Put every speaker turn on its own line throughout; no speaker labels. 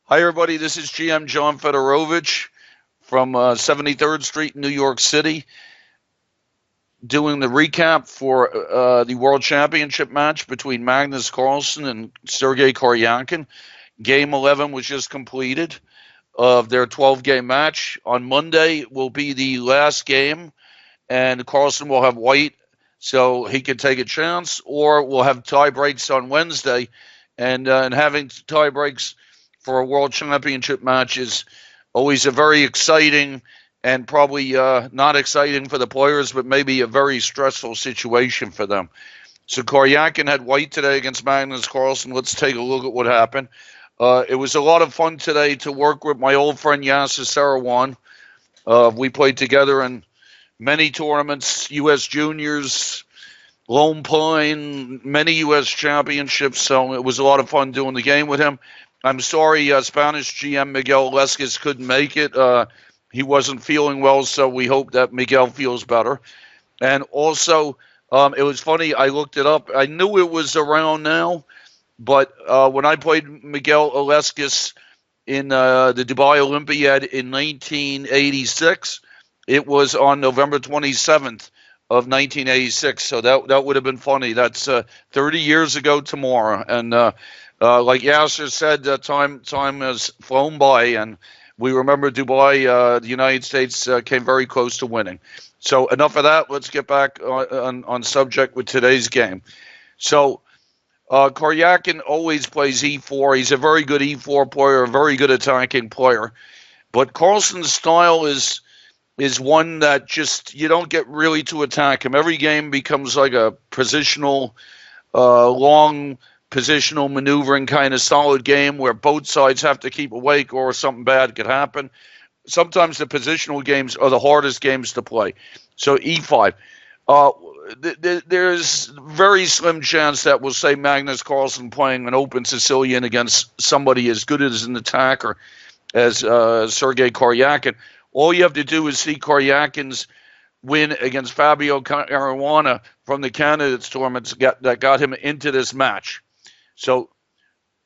Hi, everybody. This is GM John Fedorowicz from 73rd Street in New York City, doing the recap for the World Championship match between Magnus Carlsen and Sergei Koryakin. Game 11 was just completed of their 12-game match. On Monday will be the last game, and Carlsen will have white, so he can take a chance, or we'll have tie breaks on Wednesday. And having tie breaks for a World Championship match is always a very exciting and probably not exciting for the players, but maybe a very stressful situation for them. So Koryakin had white today against Magnus Carlsen. Let's take a look at what happened. It was a lot of fun today to work with my old friend Yasser Sarawan. We played together in many tournaments, U.S. Juniors, Lone Pine, many U.S. championships, so it was a lot of fun doing the game with him. I'm sorry Spanish GM Miguel Lescas couldn't make it. He wasn't feeling well, so we hope that Miguel feels better. And also, it was funny, I looked it up. I knew it was around now, but when I played Miguel Lescas in the Dubai Olympiad in 1986, it was on November 27th of 1986, so that would have been funny. That's 30 years ago tomorrow, and like Yasser said, time has flown by, and we remember Dubai. The United States came very close to winning. So enough of that. Let's get back on subject with today's game. So Koryakin always plays E4. He's a very good E4 player, a very good attacking player, but Carlsen's style is one that just you don't get really to attack him. Every game becomes like a positional, long positional maneuvering kind of solid game where both sides have to keep awake or something bad could happen. Sometimes the positional games are the hardest games to play. So E5. There's very slim chance that we'll say Magnus Carlsen playing an open Sicilian against somebody as good as an attacker as Sergei Koryakin. All you have to do is see Koryakin's win against Fabio Caruana from the candidates tournament that got him into this match. So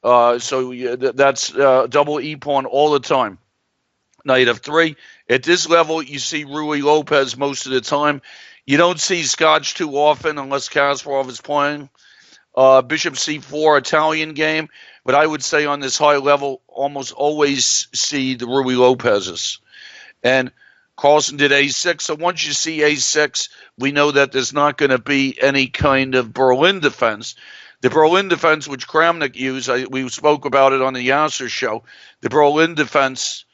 that's double E-pawn all the time. Knight f3. At this level, you see Rui Lopez most of the time. You don't see Scotch too often unless Kasparov is playing. Bishop c4, Italian game. But I would say on this high level, almost always see the Rui Lopez's. And Carlsen did a6. So once you see a6, we know that there's not going to be any kind of Berlin defense. The Berlin defense, which Kramnik used, we spoke about it on the Yasser show. The Berlin defense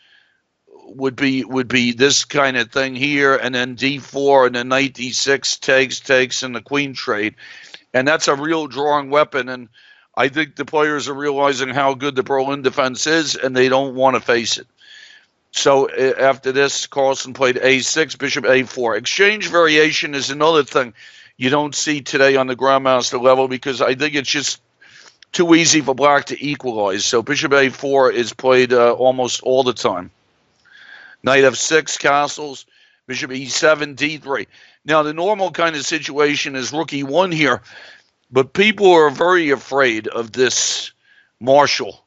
would be this kind of thing here, and then d4, and then knight d6, takes, and the queen trade. And that's a real drawing weapon, and I think the players are realizing how good the Berlin defense is, and they don't want to face it. So after this, Carlsen played a6, bishop a4. Exchange variation is another thing you don't see today on the Grandmaster level because I think it's just too easy for black to equalize. So bishop a4 is played almost all the time. Knight f6, castles, bishop e7, d3. Now, the normal kind of situation is rook e1 here, but people are very afraid of this Marshall.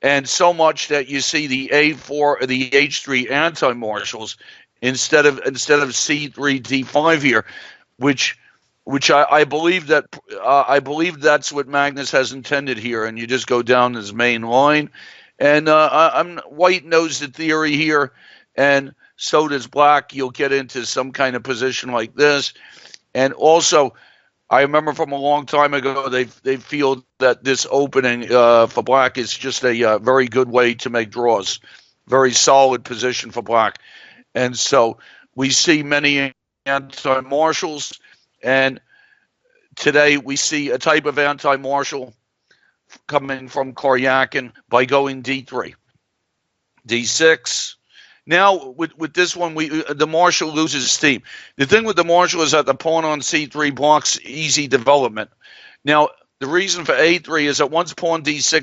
And so much that you see the a4 or the h3 anti-marshals instead of c3 d5 here, which I believe that's what Magnus has intended here, and you just go down his main line. And white knows the theory here, and so does black. You'll get into some kind of position like this, and also I remember from a long time ago, they feel that this opening for black is just a very good way to make draws. Very solid position for black. And so we see many anti-marshals, and today we see a type of anti-marshal coming from Koryakin by going d3. d6. Now, with this one, the marshal loses steam. The thing with the marshal is that the pawn on c3 blocks easy development. Now, the reason for a3 is that once pawn d6